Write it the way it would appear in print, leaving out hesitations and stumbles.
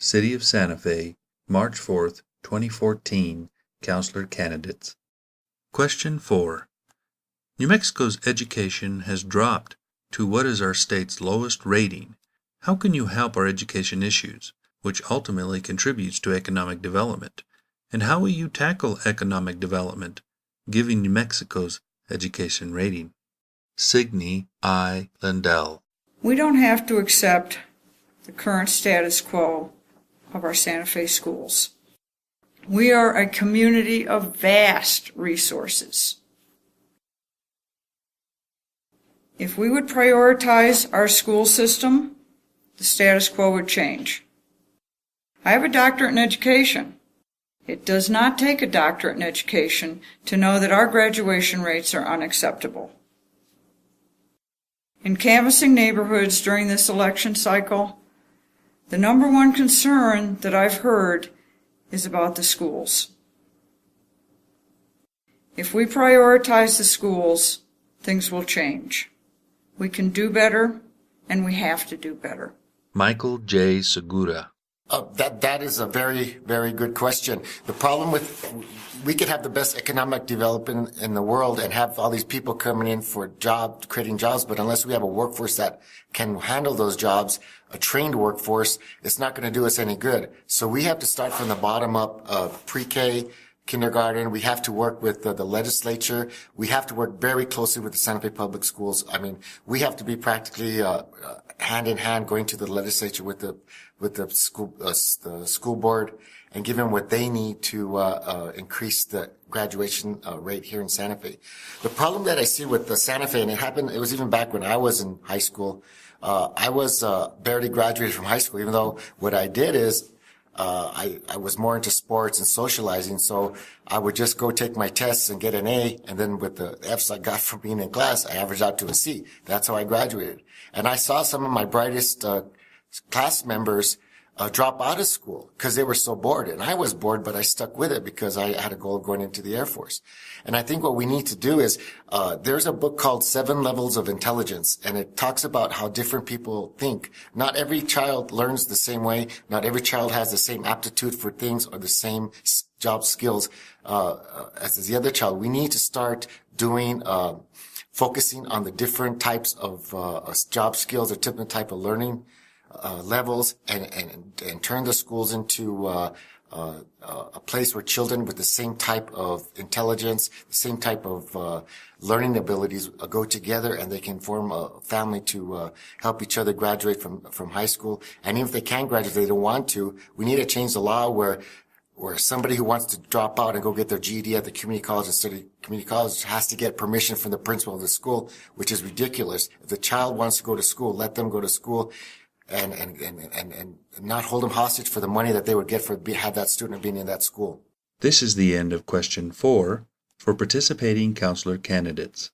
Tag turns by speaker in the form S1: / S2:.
S1: City of Santa Fe, March 4th, 2014, Counselor Candidates. Question 4. New Mexico's education has dropped to what is our state's lowest rating. How can you help our education issues, which ultimately contributes to economic development? And how will you tackle economic development, given New Mexico's education rating? Signe I. Lindell.
S2: We don't have to accept the current status quo of our Santa Fe schools. We are a community of vast resources. If we would prioritize our school system, the status quo would change. I have a doctorate in education. It does not take a doctorate in education to know that our graduation rates are unacceptable. In canvassing neighborhoods during this election cycle, the number one concern that I've heard is about the schools. If we prioritize the schools, things will change. We can do better, and we have to do better.
S1: Michael J. Segura.
S3: That is a very, very good question. The problem with, we could have the best economic development in the world and have all these people coming in for creating jobs, but unless we have a workforce that can handle those jobs, a trained workforce, it's not going to do us any good. So we have to start from the bottom up of pre-K, kindergarten. We have to work with the legislature. We have to work very closely with the Santa Fe Public Schools. I mean, we have to be practically hand in hand going to the legislature with the school board and give them what they need to increase the graduation rate here in Santa Fe. The problem that I see with the Santa Fe, and it was even back when I was in high school. I was barely graduated from high school, even though what I did is I was more into sports and socializing, so I would just go take my tests and get an A, and then with the Fs I got from being in class, I averaged out to a C. That's how I graduated. And I saw some of my brightest class members drop out of school because they were so bored. And I was bored, but I stuck with it because I had a goal of going into the Air Force. And I think what we need to do is, there's a book called 7 Levels of Intelligence, and it talks about how different people think. Not every child learns the same way. Not every child has the same aptitude for things or the same job skills as the other child. We need to start doing focusing on the different types of job skills or different type of learning levels and turn the schools into a place where children with the same type of intelligence, the same type of learning abilities go together, and they can form a family to help each other graduate from high school. And even if they can graduate, if they don't want to, we need to change the law where somebody who wants to drop out and go get their GED at the community college and study community college has to get permission from the principal of the school, which is ridiculous. If the child wants to go to school, let them go to school. And not hold them hostage for the money that they would get for have that student being in that school.
S1: This is the end of question 4 for participating counselor candidates.